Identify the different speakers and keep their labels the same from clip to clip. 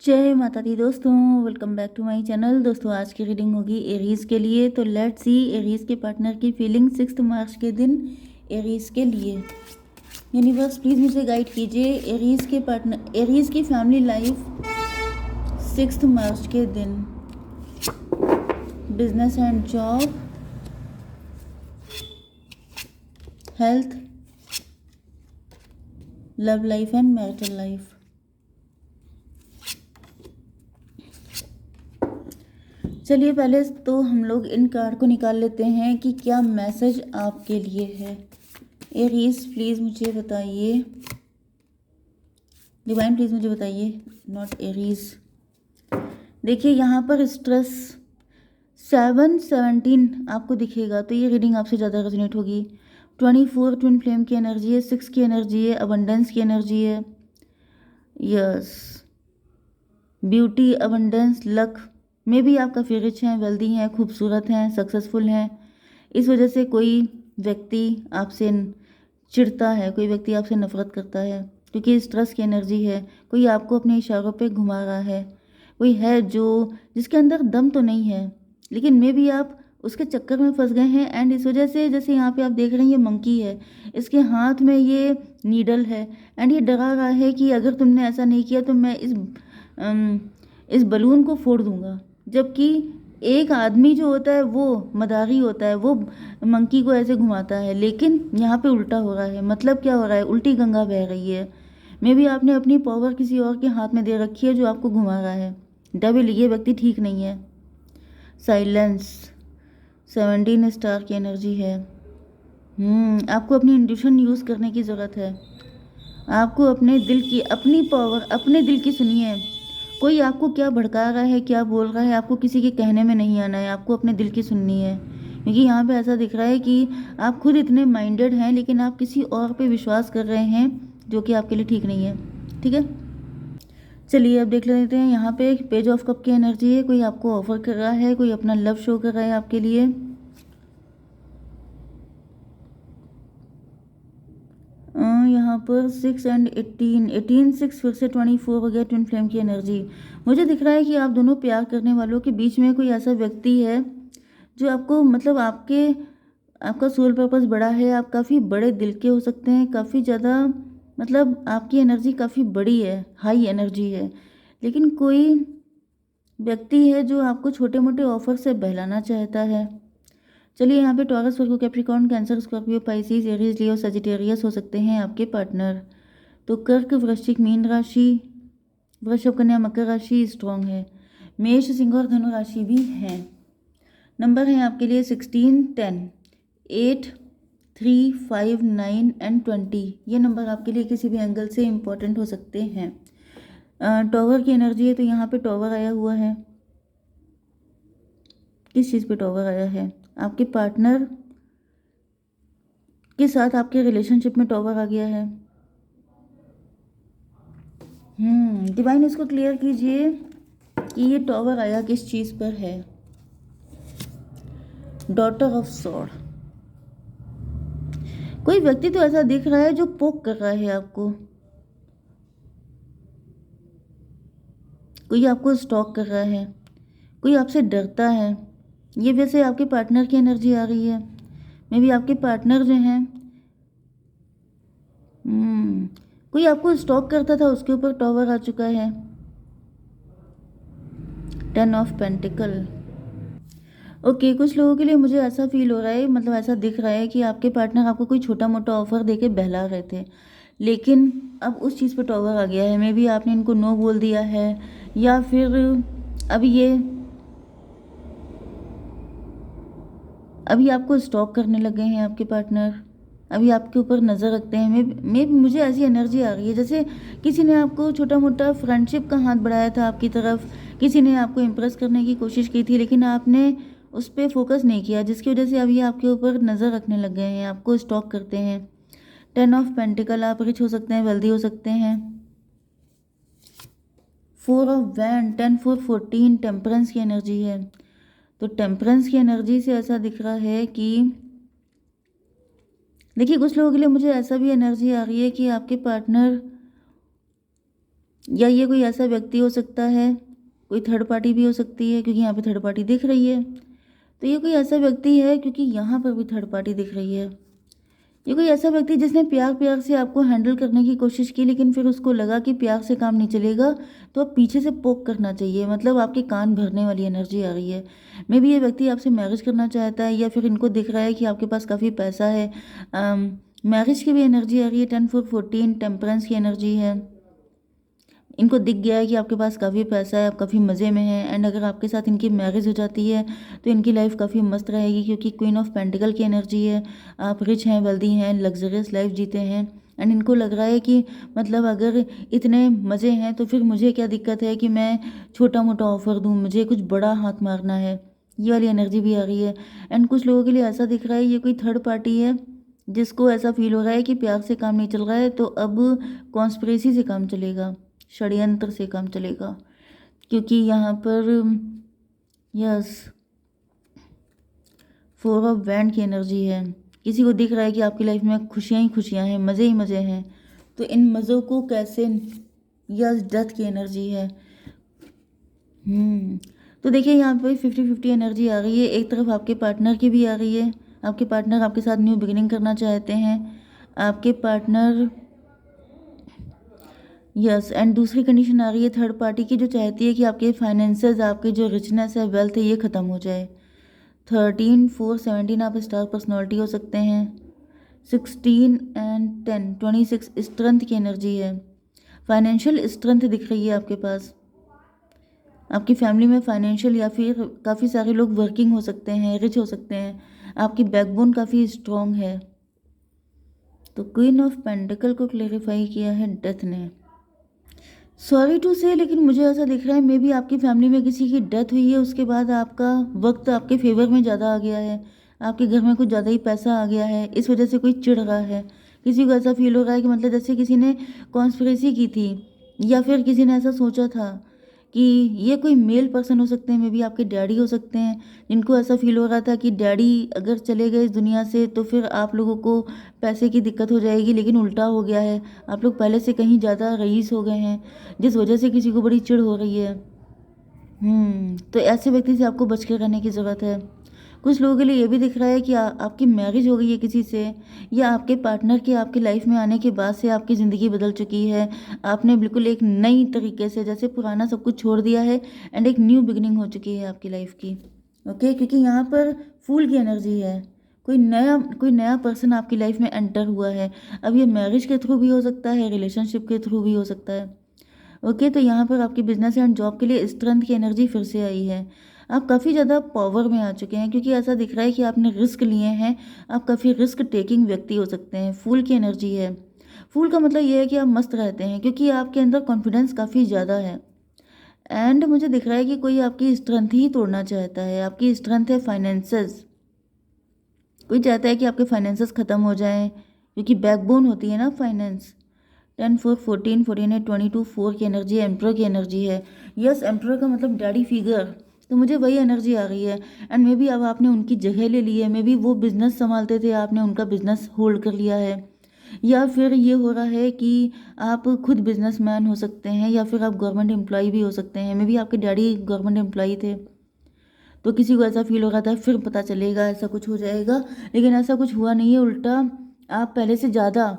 Speaker 1: जय माता दी दोस्तों, welcome back to my channel. दोस्तों आज की रीडिंग होगी एरीज के लिए। तो लेट्स सी एरीज के पार्टनर की फीलिंग 6 मार्च के दिन एरीज के लिए। यूनिवर्स प्लीज़ मुझे गाइड कीजिए एरीज के पार्टनर, एरीज की फैमिली लाइफ 6 मार्च के दिन। Business and job, health, love life and marital life. चलिए पहले तो हम लोग इन कार्ड को निकाल लेते हैं कि क्या मैसेज आपके लिए है। एरीज प्लीज़ मुझे बताइए, डिवाइन प्लीज़ मुझे बताइए, नॉट एरीज। देखिए यहाँ पर स्ट्रेस 7-17 आपको दिखेगा तो ये रीडिंग आपसे ज़्यादा रेजोनेट होगी। 24 ट्विन फ्लेम की एनर्जी है, 6 की एनर्जी है, अबंडेंस की एनर्जी है, यस, ब्यूटी, अबंडेंस, लक में भी आप काफ़ी रिच हैं, वेल्दी हैं, खूबसूरत हैं, सक्सेसफुल हैं। इस वजह से कोई व्यक्ति आपसे चिढ़ता है, कोई व्यक्ति आपसे नफरत करता है क्योंकि स्ट्रेस की एनर्जी है। कोई आपको अपने इशारों पे घुमा रहा है, कोई है जो जिसके अंदर दम तो नहीं है लेकिन मे भी आप उसके चक्कर में फंस गए हैं। एंड इस वजह से जैसे यहाँ पे आप देख रहे हैं ये मंकी है, इसके हाथ में ये नीडल है एंड ये डरा रहा है कि अगर तुमने ऐसा नहीं किया तो मैं इस बलून को फोड़ दूंगा। जबकि एक आदमी जो होता है वो मदारी होता है, वो मंकी को ऐसे घुमाता है, लेकिन यहाँ पे उल्टा हो रहा है। मतलब क्या हो रहा है, उल्टी गंगा बह रही है। मे भी आपने अपनी पावर किसी और के हाथ में दे रखी है जो आपको घुमा रहा है। डेविल, ये व्यक्ति ठीक नहीं है। साइलेंस 17 स्टार की एनर्जी है। आपको अपनी इंट्यूशन यूज़ करने की ज़रूरत है। आपको अपने दिल की, अपनी पावर, अपने दिल की सुनिए। कोई आपको क्या भड़का रहा है, क्या बोल रहा है, आपको किसी के कहने में नहीं आना है, आपको अपने दिल की सुननी है। क्योंकि यहाँ पे ऐसा दिख रहा है कि आप खुद इतने माइंडेड हैं लेकिन आप किसी और पे विश्वास कर रहे हैं जो कि आपके लिए ठीक नहीं है। ठीक है, चलिए अब देख लेते हैं। यहाँ पे पेज ऑफ कप की एनर्जी है। कोई आपको ऑफर कर रहा है, कोई अपना लव शो कर रहा है आपके लिए। यहाँ पर 6 एंड 18 6 फिर से 24 हो गया, ट्विन फ्लेम की एनर्जी। मुझे दिख रहा है कि आप दोनों प्यार करने वालों के बीच में कोई ऐसा व्यक्ति है जो आपको, मतलब आपका सोल पर्पस बड़ा है, आप काफ़ी बड़े दिल के हो सकते हैं, काफ़ी ज़्यादा, मतलब आपकी एनर्जी काफ़ी बड़ी है, हाई एनर्जी है। लेकिन कोई व्यक्ति है जो आपको छोटे मोटे ऑफर से बहलाना चाहता है। चलिए यहाँ पे Taurus, Virgo, Capricorn, Cancer, Scorpio, Pisces, Aries, Leo, Sagittarius हो सकते हैं आपके पार्टनर। तो कर्क, वृश्चिक, मीन राशि, वृषभ, कन्या, मकर राशि स्ट्रॉन्ग है। मेष, सिंह और धनु राशि भी हैं। नंबर है आपके लिए 16, 10, 8, 3, 5, 9 एंड 20। ये नंबर आपके लिए किसी भी एंगल से इम्पोर्टेंट हो सकते हैं। टॉवर की एनर्जी है तो यहाँ पे टॉवर आया हुआ है। किस चीज़ पे टॉवर आया है? आपके पार्टनर के साथ आपके रिलेशनशिप में टॉवर आ गया है। डिवाइन इसको क्लियर कीजिए कि ये टॉवर आया किस चीज़ पर है। डॉटर ऑफ सॉर्ड, कोई व्यक्ति तो ऐसा दिख रहा है जो पोक कर रहा है आपको, कोई आपको स्टॉक कर रहा है, कोई आपसे डरता है। ये वैसे आपके पार्टनर की एनर्जी आ रही है। मे बी आपके पार्टनर जो हैं, कोई आपको स्टॉक करता था, उसके ऊपर टॉवर आ चुका है। 10 ऑफ पेंटिकल। ओके, कुछ लोगों के लिए मुझे ऐसा फील हो रहा है, मतलब ऐसा दिख रहा है कि आपके पार्टनर आपको कोई छोटा मोटा ऑफर देके बहला रहे थे, लेकिन अब उस चीज़ पे टॉवर आ गया है। मे बी आपने इनको नो बोल दिया है, या फिर अभी आपको स्टॉक करने लगे हैं आपके पार्टनर, अभी आपके ऊपर नज़र रखते हैं। मैं मुझे ऐसी एनर्जी आ रही है जैसे किसी ने आपको छोटा मोटा फ्रेंडशिप का हाथ बढ़ाया था आपकी तरफ, किसी ने आपको इम्प्रेस करने की कोशिश की थी लेकिन आपने उस पर फोकस नहीं किया, जिसकी वजह से अभी आपके ऊपर नज़र रखने लग गए हैं, आपको स्टॉक करते हैं। 10 ऑफ पेंटिकल, आप रिच हो सकते हैं, वेल्दी हो सकते हैं। 4 ऑफ वैंड, 10, 4, 14, टेम्परेंस की एनर्जी है। तो टेम्परेंस की एनर्जी से ऐसा दिख रहा है कि देखिए, कुछ लोगों के लिए मुझे ऐसा भी एनर्जी आ रही है कि आपके पार्टनर या ये कोई ऐसा व्यक्ति हो सकता है, कोई थर्ड पार्टी भी हो सकती है क्योंकि यहाँ पे थर्ड पार्टी दिख रही है। तो ये कोई ऐसा व्यक्ति है क्योंकि यहाँ पर भी थर्ड पार्टी दिख रही है। ये कोई ऐसा व्यक्ति जिसने प्यार प्यार से आपको हैंडल करने की कोशिश की, लेकिन फिर उसको लगा कि प्यार से काम नहीं चलेगा, तो अब पीछे से पोक करना चाहिए, मतलब आपके कान भरने वाली एनर्जी आ रही है। मे बी ये व्यक्ति आपसे मैरिज करना चाहता है, या फिर इनको दिख रहा है कि आपके पास काफ़ी पैसा है। मैरिज की भी एनर्जी आ रही है। 10 4 14 टेम्परेंस की एनर्जी है। इनको दिख गया है कि आपके पास काफ़ी पैसा है, आप काफ़ी मज़े में हैं, एंड अगर आपके साथ इनकी मैरिज हो जाती है तो इनकी लाइफ काफ़ी मस्त रहेगी, क्योंकि क्वीन ऑफ पेंटिकल की एनर्जी है। आप रिच हैं, वेल्दी हैं, लग्जरियस लाइफ जीते हैं, एंड इनको लग रहा है कि मतलब अगर इतने मज़े हैं तो फिर मुझे क्या दिक्कत है कि मैं छोटा मोटा ऑफर दूँ, मुझे कुछ बड़ा हाथ मारना है। ये वाली एनर्जी भी आ रही है। एंड कुछ लोगों के लिए ऐसा दिख रहा है ये कोई थर्ड पार्टी है जिसको ऐसा फील हो रहा है कि प्यार से काम नहीं चल रहा है, तो अब कॉन्स्पिरेसी से काम चलेगा, षड्यंत्र से काम चलेगा। क्योंकि यहाँ पर यस 4 ऑफ वैंड की एनर्जी है। किसी को दिख रहा है कि आपकी लाइफ में खुशियाँ ही खुशियाँ हैं, मज़े ही मज़े हैं, तो इन मज़ों को कैसे, यस डेथ की एनर्जी है। तो देखिए यहाँ पे 50-50 एनर्जी आ रही है। एक तरफ आपके पार्टनर की भी आ रही है। आपके पार्टनर आपके साथ न्यू बिगिनिंग करना चाहते हैं। आपके पार्टनर यस, एंड दूसरी कंडीशन आ रही है थर्ड पार्टी की, जो चाहती है कि आपके फाइनेंसेस, आपके जो रिचनेस है, वेल्थ है, ये ख़त्म हो जाए। 13 4 17 आप स्टार पर्सनालिटी हो सकते हैं। 16 एंड 10 26 स्ट्रेंथ की एनर्जी है। फाइनेंशियल स्ट्रेंथ दिख रही है आपके पास। आपकी फैमिली में फाइनेंशियल या फिर काफ़ी सारे लोग वर्किंग हो सकते हैं, रिच हो सकते हैं। आपकी बैकबोन काफ़ी स्ट्रॉन्ग है। तो क्वीन ऑफ पेंटिकल को क्लेरिफाई किया है डेथ ने। सॉरी टू से, लेकिन मुझे ऐसा दिख रहा है मे बी आपकी फैमिली में किसी की डेथ हुई है, उसके बाद आपका वक्त आपके फेवर में ज़्यादा आ गया है, आपके घर में कुछ ज़्यादा ही पैसा आ गया है, इस वजह से कोई चिढ़ रहा है। किसी को ऐसा फील हो रहा है कि मतलब जैसे किसी ने कॉन्स्पिरेसी की थी, या फिर किसी ने ऐसा सोचा था कि ये कोई मेल पर्सन हो सकते हैं, मे बी आपके डैडी हो सकते हैं, जिनको ऐसा फील हो रहा था कि डैडी अगर चले गए इस दुनिया से तो फिर आप लोगों को पैसे की दिक्कत हो जाएगी, लेकिन उल्टा हो गया है, आप लोग पहले से कहीं ज़्यादा रईस हो गए हैं, जिस वजह से किसी को बड़ी चिढ़ हो रही है। तो ऐसे व्यक्ति से आपको बच के रहने की ज़रूरत है। कुछ लोगों के लिए ये भी दिख रहा है कि आपकी मैरिज हो गई है किसी से, या आपके पार्टनर के आपकी लाइफ में आने के बाद से आपकी ज़िंदगी बदल चुकी है। आपने बिल्कुल एक नई तरीके से, जैसे पुराना सब कुछ छोड़ दिया है, एंड एक न्यू बिगिनिंग हो चुकी है आपकी लाइफ की। ओके, क्योंकि यहाँ पर फूल की एनर्जी है। कोई नया पर्सन आपकी लाइफ में एंटर हुआ है। अब ये मैरिज के थ्रू भी हो सकता है, रिलेशनशिप के थ्रू भी हो सकता है। ओके, तो यहाँ पर आपकी बिजनेस एंड जॉब के लिए स्ट्रेंथ की एनर्जी फिर से आई है। आप काफ़ी ज़्यादा पावर में आ चुके हैं, क्योंकि ऐसा दिख रहा है कि आपने रिस्क लिए हैं। आप काफ़ी रिस्क टेकिंग व्यक्ति हो सकते हैं। फूल की एनर्जी है। फूल का मतलब ये है कि आप मस्त रहते हैं, क्योंकि आपके अंदर कॉन्फिडेंस काफ़ी ज़्यादा है। एंड मुझे दिख रहा है कि कोई आपकी स्ट्रेंथ ही तोड़ना चाहता है। आपकी स्ट्रेंथ है फाइनेंसेस। कोई चाहता है कि आपके फाइनेंसेस ख़त्म हो जाएं, क्योंकि बैकबोन होती है ना फाइनेंस। 10 4 14 14 4 की एनर्जी है, एम्प्रर की एनर्जी है। यस, एम्प्रर का मतलब डैडी फिगर, तो मुझे वही एनर्जी आ रही है। एंड मे बी अब आपने उनकी जगह ले ली है। मे बी वो बिजनेस संभालते थे, आपने उनका बिजनेस होल्ड कर लिया है, या फिर ये हो रहा है कि आप खुद बिजनेसमैन हो सकते हैं, या फिर आप गवर्नमेंट एम्प्लॉय भी हो सकते हैं। मे बी आपके डैडी गवर्नमेंट एम्प्लॉय थे, तो किसी को ऐसा फील हो रहा था फिर पता चलेगा ऐसा कुछ हो जाएगा, लेकिन ऐसा कुछ हुआ नहीं है। उल्टा आप पहले से ज़्यादा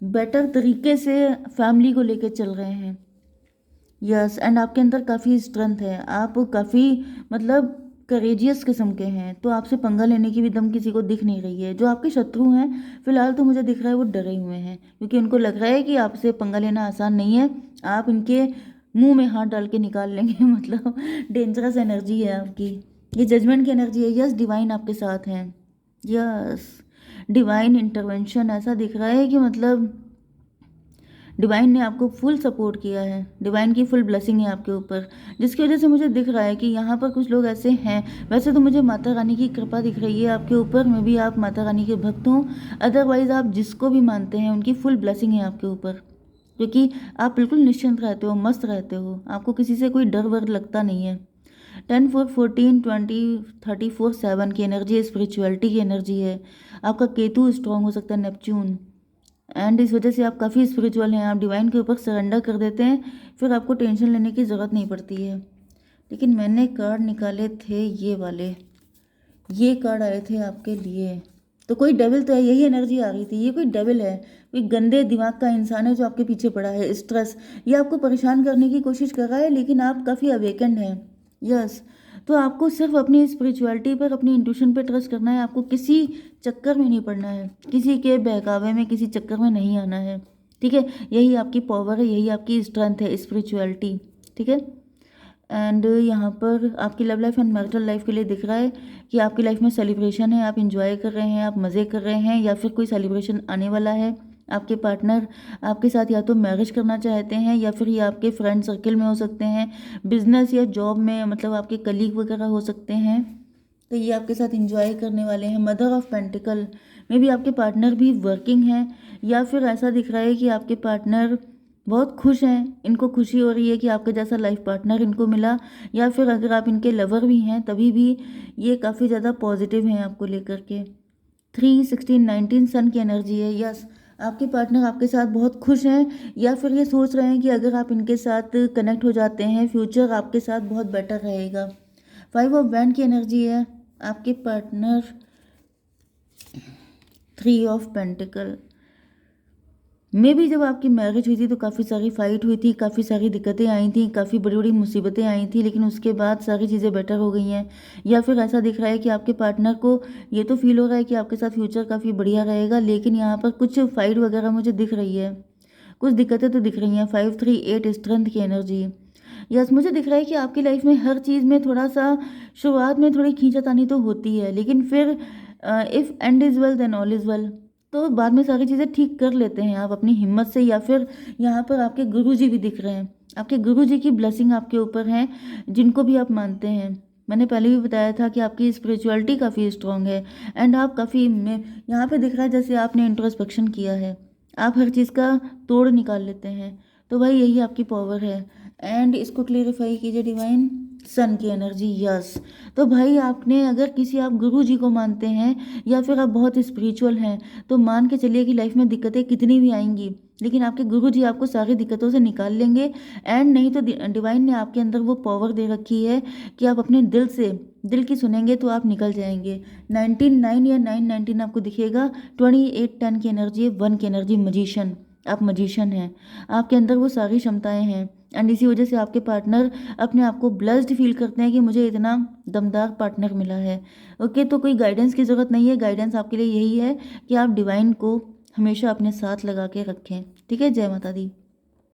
Speaker 1: बेटर तरीके से फैमिली को लेके चल रहे हैं। यस, एंड आपके अंदर काफ़ी स्ट्रेंथ है। आप काफ़ी मतलब करेजियस किस्म के हैं, तो आपसे पंगा लेने की भी दम किसी को दिख नहीं रही है। जो आपके शत्रु हैं फिलहाल तो मुझे दिख रहा है वो डरे हुए हैं, क्योंकि उनको लग रहा है कि आपसे पंगा लेना आसान नहीं है। आप इनके मुंह में हाथ डाल के निकाल लेंगे मतलब डेंजरस एनर्जी है आपकी। ये जजमेंट की एनर्जी है। यस, डिवाइन आपके साथ हैं। यस, डिवाइन इंटरवेंशन ऐसा दिख रहा है कि मतलब डिवाइन ने आपको फुल सपोर्ट किया है। डिवाइन की फुल ब्लेसिंग है आपके ऊपर, जिसकी वजह से मुझे दिख रहा है कि यहाँ पर कुछ लोग ऐसे हैं। वैसे तो मुझे माता रानी की कृपा दिख रही है आपके ऊपर, में भी आप माता रानी के भक्त हों, अदरवाइज आप जिसको भी मानते हैं उनकी फुल ब्लेसिंग है आपके ऊपर, क्योंकि आप बिल्कुल निश्चिंत रहते हो, मस्त रहते हो, आपको किसी से कोई डर वर लगता नहीं है। 10 4 14 20 34 7 की एनर्जी है, स्पिरिचुअलिटी की एनर्जी है। आपका केतु स्ट्रांग हो सकता है, नेपच्यून। एंड इस वजह से आप काफ़ी स्पिरिचुअल हैं, आप डिवाइन के ऊपर सरेंडर कर देते हैं, फिर आपको टेंशन लेने की ज़रूरत नहीं पड़ती है। लेकिन मैंने कार्ड निकाले थे ये वाले, ये कार्ड आए थे आपके लिए। तो कोई डेविल तो है, यही एनर्जी आ रही थी, ये कोई डेविल है, कोई गंदे दिमाग का इंसान है जो आपके पीछे पड़ा है। स्ट्रेस, ये आपको परेशान करने की कोशिश कर रहा है, लेकिन आप काफ़ी अवेकेंड हैं। यस, तो आपको सिर्फ अपनी स्पिरिचुअलिटी पर, अपनी इंट्यूशन पे ट्रस्ट करना है, आपको किसी चक्कर में नहीं पड़ना है, किसी के बहकावे में, किसी चक्कर में नहीं आना है। ठीक है, यही आपकी पावर है, यही आपकी स्ट्रेंथ है, स्पिरिचुअलिटी। ठीक है, एंड यहाँ पर आपकी love life and marital life के लिए दिख रहा है कि आपकी लाइफ में सेलिब्रेशन है, आप इंजॉय कर रहे हैं, आप मज़े कर रहे हैं, या फिर कोई सेलिब्रेशन आने वाला है। आपके पार्टनर आपके साथ या तो मैरिज करना चाहते हैं, या फिर ये आपके फ्रेंड सर्कल में हो सकते हैं, बिजनेस या जॉब में, मतलब आपके कलीग वगैरह हो सकते हैं। तो ये आपके साथ इंजॉय करने वाले हैं। मदर ऑफ पेंटिकल में भी आपके पार्टनर भी वर्किंग हैं, या फिर ऐसा दिख रहा है कि आपके पार्टनर बहुत खुश हैं, इनको खुशी हो रही है कि आपके जैसा लाइफ पार्टनर इनको मिला, या फिर अगर आप इनके लवर भी हैं तभी भी ये काफ़ी ज़्यादा पॉजिटिव हैं आपको लेकर के। 3 16 19 सन की एनर्जी है। यस, आपके पार्टनर आपके साथ बहुत खुश हैं, या फिर ये सोच रहे हैं कि अगर आप इनके साथ कनेक्ट हो जाते हैं, फ्यूचर आपके साथ बहुत बेटर रहेगा। 5 ऑफ वैंड की एनर्जी है आपके पार्टनर। 3 ऑफ पेंटिकल में भी जब आपकी मैरिज हुई थी तो काफ़ी सारी फाइट हुई थी, काफ़ी सारी दिक्कतें आई थी, काफ़ी बड़ी बड़ी मुसीबतें आई थी, लेकिन उसके बाद सारी चीज़ें बेटर हो गई हैं। या फिर ऐसा दिख रहा है कि आपके पार्टनर को ये तो फील हो रहा है कि आपके साथ फ्यूचर काफ़ी बढ़िया रहेगा, लेकिन यहाँ पर कुछ फाइट वगैरह मुझे दिख रही है, कुछ दिक्कतें तो दिख रही हैं। 5 3 8 स्ट्रेंथ की एनर्जी। यस, मुझे दिख रहा है कि आपकी लाइफ में हर चीज़ में थोड़ा सा शुरुआत में थोड़ी खींचातानी तो होती है, लेकिन फिर if end is well then all is well, तो बाद में सारी चीज़ें ठीक कर लेते हैं आप अपनी हिम्मत से। या फिर यहाँ पर आपके गुरुजी भी दिख रहे हैं, आपके गुरुजी की ब्लेसिंग आपके ऊपर है, जिनको भी आप मानते हैं। मैंने पहले भी बताया था कि आपकी स्पिरिचुअलिटी काफ़ी स्ट्रांग है, एंड आप काफ़ी में यहाँ पे दिख रहा है जैसे आपने इंट्रोस्पेक्शन किया है, आप हर चीज़ का तोड़ निकाल लेते हैं। तो भाई यही आपकी पावर है। एंड इसको क्लेरिफाई कीजिए डिवाइन। सन की एनर्जी। यस, तो भाई आपने अगर किसी, आप गुरु जी को मानते हैं या फिर आप बहुत स्पिरिचुअल हैं, तो मान के चलिए कि लाइफ में दिक्कतें कितनी भी आएंगी, लेकिन आपके गुरु जी आपको सारी दिक्कतों से निकाल लेंगे। एंड नहीं तो डिवाइन ने आपके अंदर वो पावर दे रखी है कि आप अपने दिल से, दिल की सुनेंगे तो आप निकल जाएंगे। 19 9 या 9 19 आपको दिखेगा। 28 10 की एनर्जी है, 1 की एनर्जी, मजीशियन। आप मजीशियन हैं, आपके अंदर वो सारी क्षमताएं हैं, एंड इसी वजह से आपके पार्टनर अपने आप को ब्लेस्ड फील करते हैं कि मुझे इतना दमदार पार्टनर मिला है। ओके, तो कोई गाइडेंस की ज़रूरत नहीं है, गाइडेंस आपके लिए यही है कि आप डिवाइन को हमेशा अपने साथ लगा के रखें। ठीक है, जय माता दी।